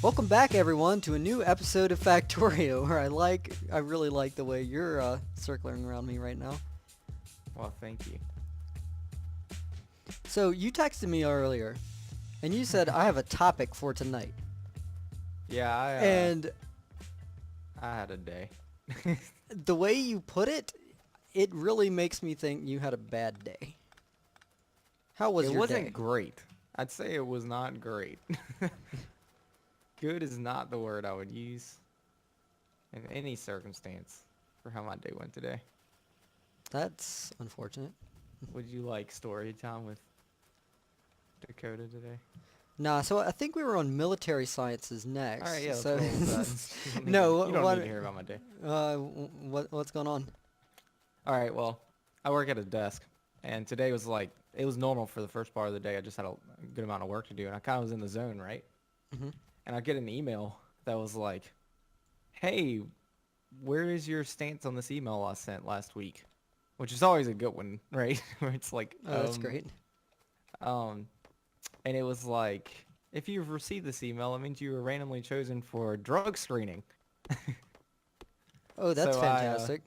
Welcome back, everyone, to a new episode of Factorio, where I really like the way you're circling around me right now. Well, thank you. So you texted me earlier, and you said I have a topic for tonight, Yeah, and I had a day. the way you put it, it really makes me think you had a bad day. How was It your wasn't day? great. I'd say it was not great. Good is not the word I would use in any circumstance for how my day went today. That's unfortunate. Would you like story time with Dakota today? Nah, so I think we were on military sciences next. All right, yeah, let's So roll with that. no, You don't what need to hear about my day. what's going on? All right, well, I work at a desk, and today was like it was normal for the first part of the day. I just had a good amount of work to do, and I kind of was in the zone, right? Hmm. And I get an email that was like, "Hey, where is your stance on this email I sent last week?" Which is always a good one, right? Where it's like, Oh, that's great. um, and it was like, if you've received this email, it means you were randomly chosen for drug screening. Oh, that's So fantastic.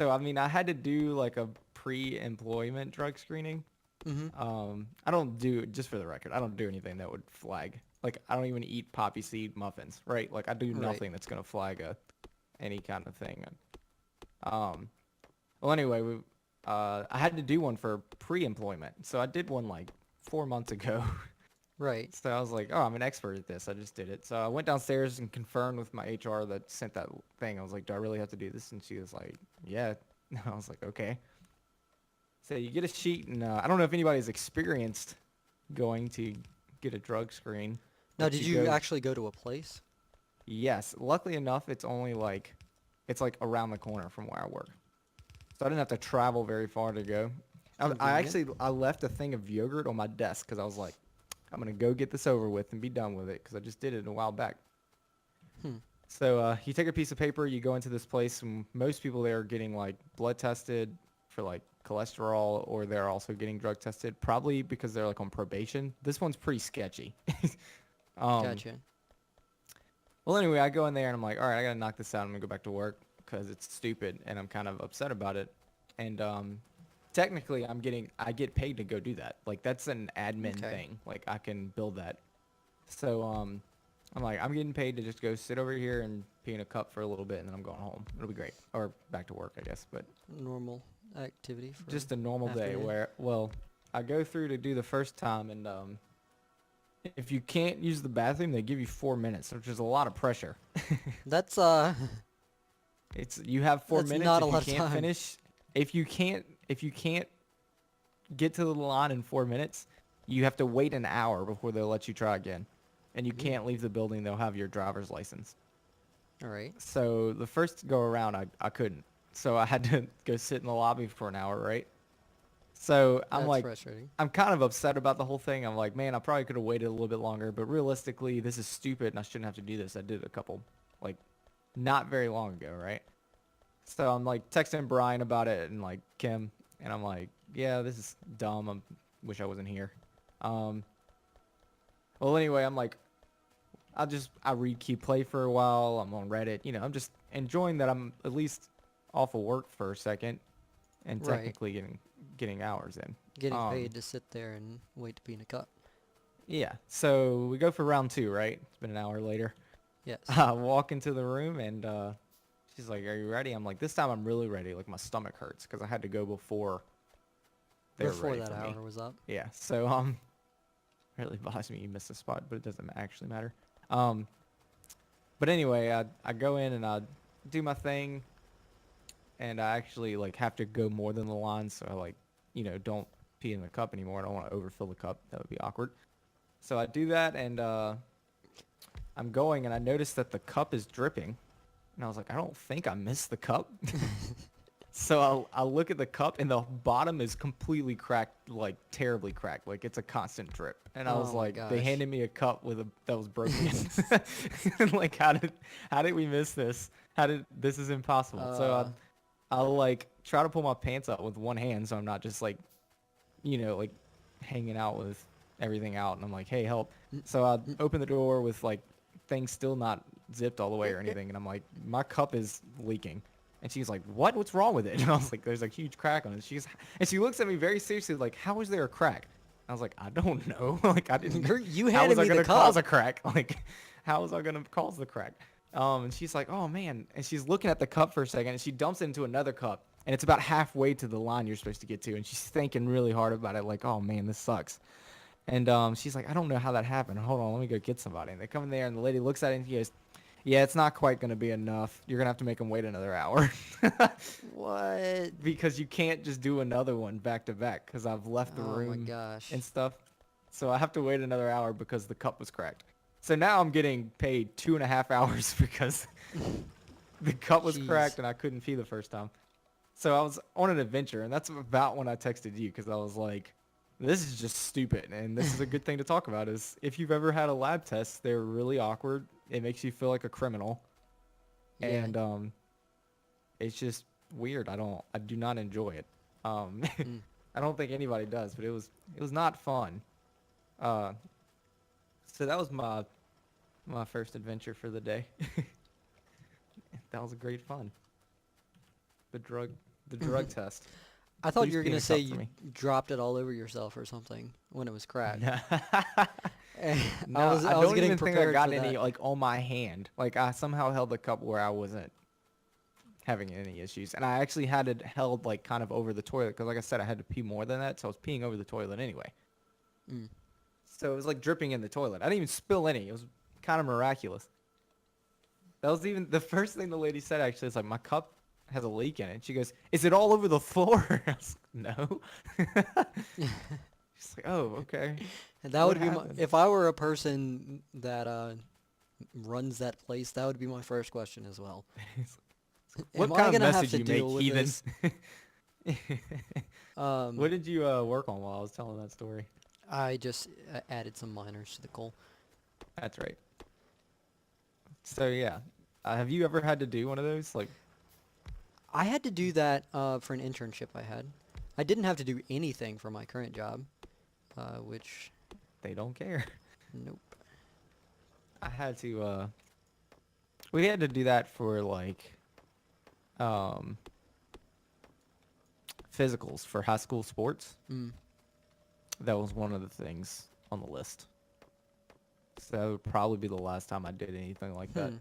I mean, I had to do like a pre-employment drug screening. Hmm. I don't do, just for the record, I don't do anything that would flag. Like, I don't even eat poppy seed muffins, right? Like, I do Right. nothing that's gonna flag any kind of thing. Um, well, anyway, I had to do one for pre-employment, so I did one like 4 months ago. Right. So I was like, oh, I'm an expert at this. I just did it. So I went downstairs and confirmed with my HR that sent that thing. I was like, do I really have to do this? And she was like, yeah. I was like, okay. So you get a sheet, and I don't know if anybody's experienced going to get a drug screen. Now, But did you you go, actually go to a place? yes. Luckily enough, it's like around the corner from where I work. So I didn't have to travel very far to go. Convenient. I left a thing of yogurt on my desk because I was like, I'm gonna go get this over with and be done with it because I just did it a while back. Hmm. So you take a piece of paper, you go into this place, and most people there are getting like blood tested for like cholesterol, or they're also getting drug tested, probably because they're like on probation. This one's pretty sketchy. um, Gotcha. well, anyway, I go in there and I'm like, all right, I gotta knock this out. I'm gonna go back to work because it's stupid and I'm kind of upset about it. And technically, I get paid to go do that. Like that's an admin Okay. thing. Like I can build that. So I'm like, I'm getting paid to just go sit over here and pee in a cup for a little bit, and then I'm going home. It'll be great, or back to work, I guess. But Normal activity for just a normal day afternoon. where, well, I go through to do the first time, and if you can't use the bathroom, they give you 4 minutes, which is a lot of pressure. That's It's you have 4 minutes. not a If you lot of can't time. finish, if you can't get to the line in 4 minutes, you have to wait an hour before they'll let you try again, and you Mhm. can't leave the building. They'll have your driver's license. All right. So the first go around, I couldn't. So I had to go sit in the lobby for an hour, right? So I'm That's like, frustrating. I'm kind of upset about the whole thing. I'm like, man, I probably could have waited a little bit longer, but realistically, this is stupid and I shouldn't have to do this. I did it a couple, like, not very long ago, right? So I'm like texting Brian about it and like Kim, and I'm like, yeah, this is dumb. I wish I wasn't here. Um, well, anyway, I'm like, I read Keep Play for a while. I'm on Reddit. I'm just enjoying that I'm at least off of work for a second and Right. technically getting hours in. Getting Um, paid to sit there and wait to be in a cup. yeah. So we go for round two, right? It's been an hour later. Yes. I walk into the room and she's like, "Are you ready?" I'm like, "This time I'm really ready. Like my stomach hurts because I had to go before they were Before ready that for me." hour was up. Yeah. So really bothers me you missed a spot, but it doesn't actually matter. Um, but anyway, I go in and I do my thing, and I actually like have to go more than the line, so I like don't pee in the cup anymore. I don't want to overfill the cup. That would be awkward. So I do that, and I'm going, and I notice that the cup is dripping, and I was like, I don't think I missed the cup. So I look at the cup, and the bottom is completely cracked, like terribly cracked, like it's a constant drip. And I was Oh my like, they gosh. handed me a cup that was broken. Like, how did we miss this? This is impossible. So Uh, I like try to pull my pants up with one hand, so I'm not just like, like hanging out with everything out. And I'm like, hey, help. So I open the door with like thing's still not zipped all the way or anything. And I'm like, my cup is leaking. And she's like, what? What's wrong with it? And I was like, there's a huge crack on it. And she looks at me very seriously, like, how is there a crack? I was like, I don't know. Like, I didn't. You How handed was I me gonna the cup. cause a crack? Like, how was I gonna cause the crack? And she's like, oh man. And she's looking at the cup for a second, and she dumps it into another cup, and it's about halfway to the line you're supposed to get to, and she's thinking really hard about it, like, oh man, this sucks. And she's like, I don't know how that happened. Hold on, let me go get somebody. And they come in there, and the lady looks at it, and she goes, yeah, it's not quite gonna be enough. You're gonna have to make them wait another hour. What? Because you can't just do another one back to back, because I've left the Oh my room gosh. and stuff. So I have to wait another hour because the cup was cracked. So now I'm getting paid 2.5 hours because the cup was Jeez. cracked and I couldn't pee the first time. So I was on an adventure, and that's about when I texted you, because I was like, this is just stupid. And this is a good thing to talk about, is if you've ever had a lab test, they're really awkward. It makes you feel like a criminal. Yeah. And it's just weird. I do not enjoy it. I don't think anybody does, but it was not fun. So that was my first adventure for the day. That was a great fun. The drug test. I thought Please you were pee in gonna a say cup for you me. dropped it all over yourself or something when it was cracked. No, I was don't getting even think I prepared got for any that. like on my hand. Like I somehow held the cup where I wasn't having any issues, and I actually had it held like kind of over the toilet, because like I said, I had to pee more than that, so I was peeing over the toilet anyway. Mm. So it was like dripping in the toilet. I didn't even spill any. It was kind of miraculous. That was even the first thing the lady said, actually. It's like, my cup has a leak in it. She goes, is it all over the floor? I was like, no. She's like, oh, okay. And that What would be happened? if I were a person that runs that place, that would be my first question as well. What Am I kind of gonna have message to you deal make, with heathen? this? What did you work on while I was telling that story? I just added some minors to the coal. That's right. So yeah, have you ever had to do one of those? Like, I had to do that for an internship I had. I didn't have to do anything for my current job, which, they don't care. nope. I had to. We had to do that for like, physicals for high school sports. Mm. That was one of the things on the list. So that would probably be the last time I did anything like that.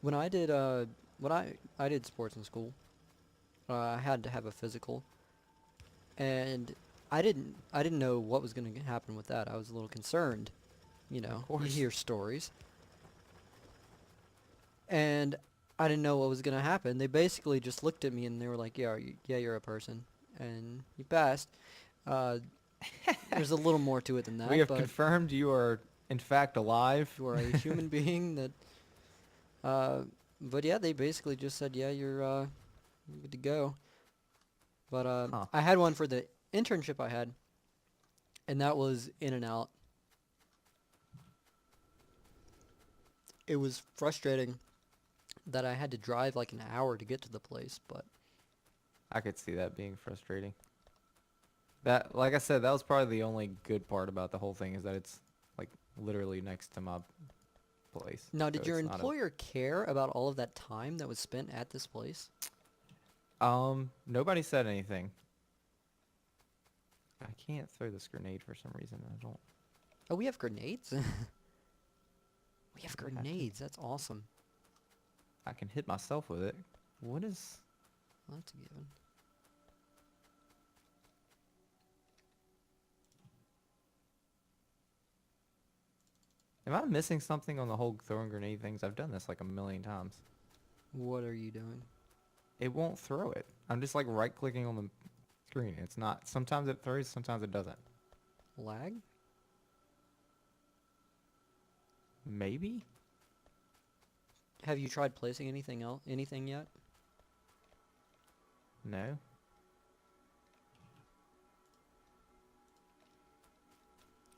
When I did I did sports in school, I had to have a physical, and I didn't know what was going to happen with that. I was a little concerned, you know. You course. hear stories, and I didn't know what was going to happen. They basically just looked at me and they were like, "Yeah, you're a person, and you passed." There's a little more to it than that, We have but confirmed you are in fact alive. you are a human being that. But yeah, they basically just said, "Yeah, you're good to go." But Huh. I had one for the internship I had, and that was in and out. It was frustrating that I had to drive like an hour to get to the place, but I could see that being frustrating. That, like I said, that was probably the only good part about the whole thing, is that it's like literally next to my place. now, So did your it's not a- employer care about all of that time that was spent at this place? Nobody said anything. I can't throw this grenade for some reason. I don't. Oh, we have grenades? We have I have to. grenades. That's awesome. I can hit myself with it. What is? Well, that's a given. Am I missing something on the whole throwing grenade things? I've done this like a million times. What are you doing? It won't throw it. I'm just like right clicking on the screen. It's not. Sometimes it throws, sometimes it doesn't. Lag? Maybe? Have you tried placing anything yet? No.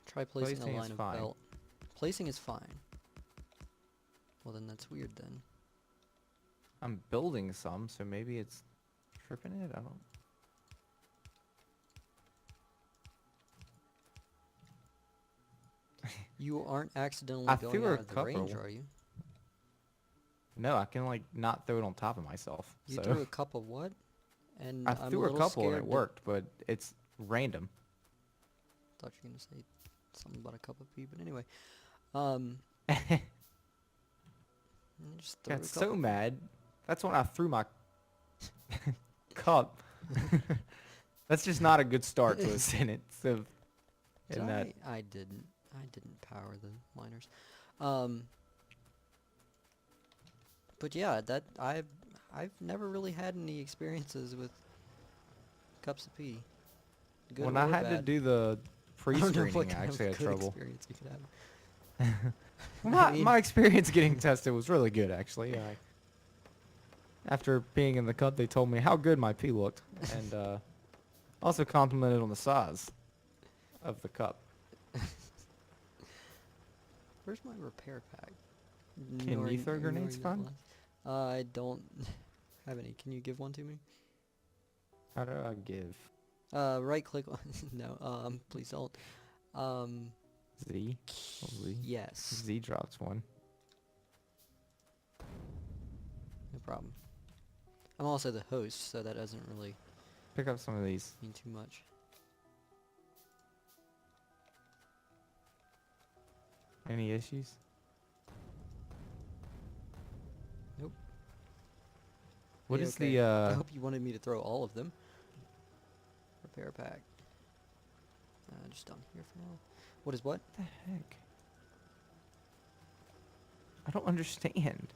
Try placing Placing a is line of fine. belt. Placing is fine. Well, then that's weird then. I'm building some, so maybe it's tripping it. I don't. You aren't accidentally I going threw out a of the range, couple. are you? No, I can like not throw it on top of myself. You So threw a cup of what? And I I'm a threw a little couple and it scared to... worked, but it's random. Thought you were gonna say something about a cup of pee, but anyway. Um, just threw a Got so couple. mad. That's when I threw my cup. That's just not a good start to a sentence of Did in that. I? I didn't power the miners. Um, but yeah, I've never really had any experiences with cups of pee, good When I or had to bad. do the I don't know what pre-screening, I kind actually of had good trouble. experience you could have. I My mean, my experience getting tested was really good, actually. After being in the cup, they told me how good my pee looked, and also complimented on the size of the cup. where's my repair pack? Can you throw grenades, Ignoring that fun? last. I don't have any. Can you give one to me? How do I give Right click on. No. Please don't. Um, Z? Oh, Z. yes. Z drops one. No problem. I'm also the host, so that doesn't really Pick up some of these. mean too much. Any issues? Nope. What Yeah, is okay. the I hope you wanted me to throw all of them. Repair pack. Just down here for now. What is what? the heck? I don't understand.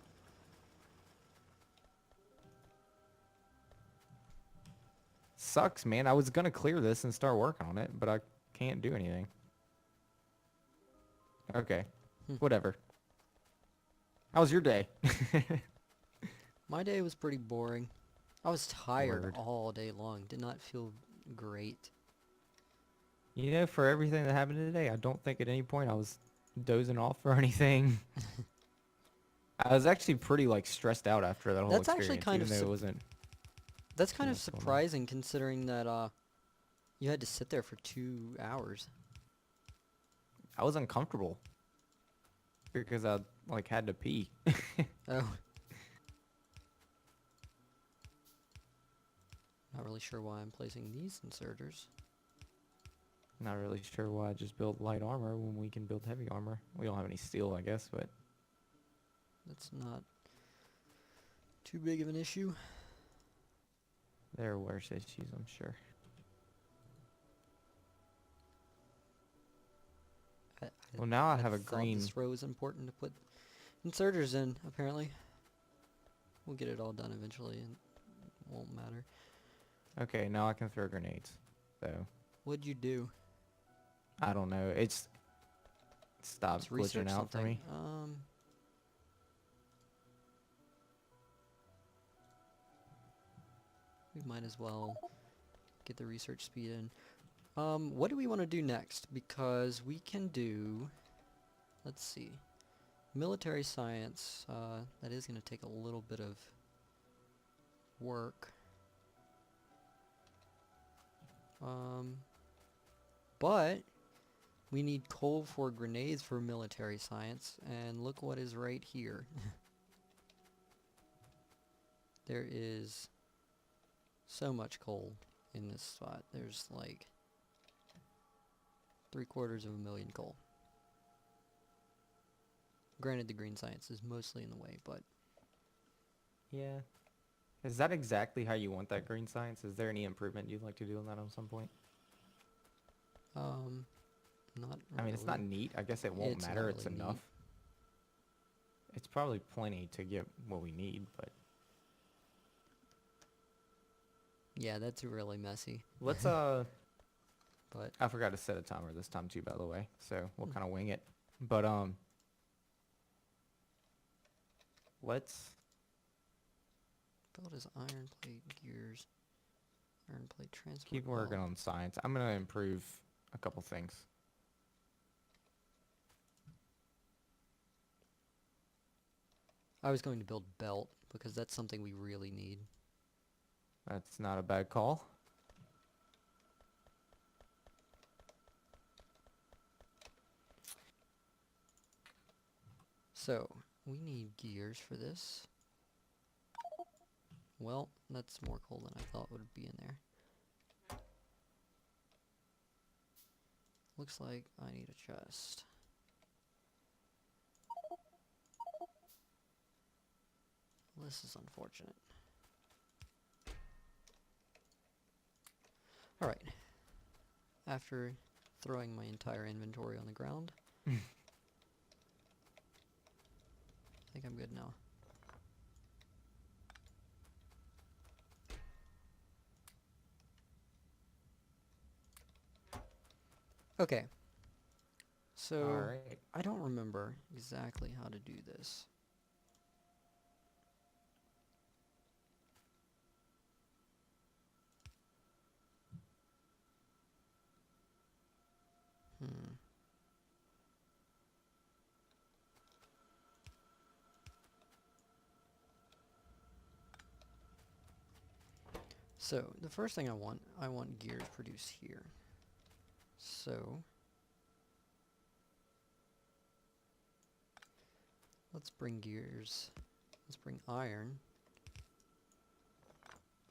Sucks, man. I was gonna clear this and start working on it, but I can't do anything. Okay. Hmm. Whatever. How was your day? My day was pretty boring. I was tired Word. all day long. Did not feel great. You know, for everything that happened today, I don't think at any point I was dozing off or anything. I was actually pretty like stressed out after that whole That's actually experience, kind even of though it wasn't. That's too kind of much going on. surprising considering that you had to sit there for 2 hours. I was uncomfortable because I like had to pee. Oh. Not really sure why I'm placing these inserters. Not really sure why I just built light armor when we can build heavy armor. We don't have any steel, I guess, but That's not too big of an issue. there are worse issues, I'm sure. Well, now I have a thought green. this row is important to put inserters in, apparently. We'll get it all done eventually and it won't matter. Okay, now I can throw grenades. So What'd you do? I don't know. It's stopped Let's research glitching out for something. me. We might as well get the research speed in. What do we want to do next? Because we can do, let's see, military science. That is going to take a little bit of work. But we need coal for grenades for military science, and look what is right here. There is so much coal in this spot. There's like 750,000 coal. Granted, the green science is mostly in the way, but Yeah. Is that exactly how you want that green science? Is there any improvement you'd like to do on that at some point? not I mean, it's not really. neat. I guess it won't It's not matter. It's really neat. enough. It's probably plenty to get what we need, but Yeah, that's really messy. let's But I forgot to set a timer this time too, by the way. So we'll Hmm. kind of wing it. But let's build his iron plate gears, iron plate transport. keep working on science. I'm gonna improve a couple things. I was going to build belt because that's something we really need. That's not a bad call. So, we need gears for this. Well, that's more coal than I thought would be in there. Looks like I need a chest. This is unfortunate. Alright. After throwing my entire inventory on the ground, I think I'm good now. Okay. So, Alright. I don't remember exactly how to do this. So, the first thing I want gears produced here. So, let's bring gears, let's bring iron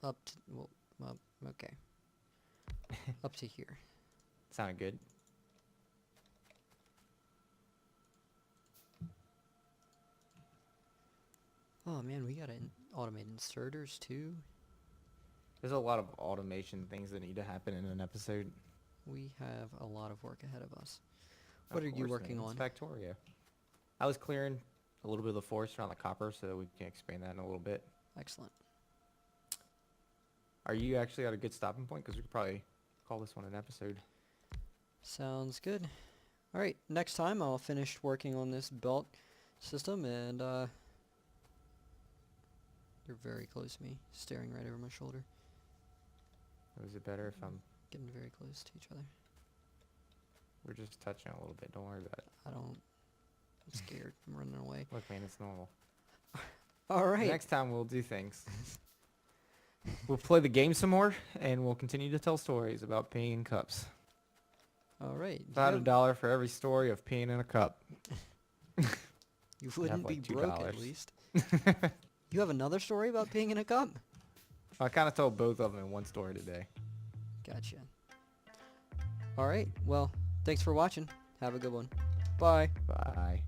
up to, well, okay, up to here. Sounded good. Oh man, we got automated inserters too. There's a lot of automation things that need to happen in an episode. We have a lot of work ahead of us. What Of are you course, working man. on? It's Factorio. I was clearing a little bit of the forest around the copper so that we can expand that in a little bit. Excellent. Are you actually at a good stopping point? Because we could probably call this one an episode. Sounds good. Alright, next time I'll finish working on this belt system and you're very close to me, staring right over my shoulder. Or is it better if I'm... Getting very close to each other. We're just touching a little bit. Don't worry about it. I'm scared. I'm running away. Look, man, it's normal. Alright. Next time we'll do things. We'll play the game some more, and we'll continue to tell stories about peeing in cups. Alright. About $1 for every story of peeing in a cup. You wouldn't like be broke at $2. least. You have another story about peeing in a cup? I kind of told both of them in one story today. Gotcha. Alright, well, thanks for watching. Have a good one. Bye. Bye.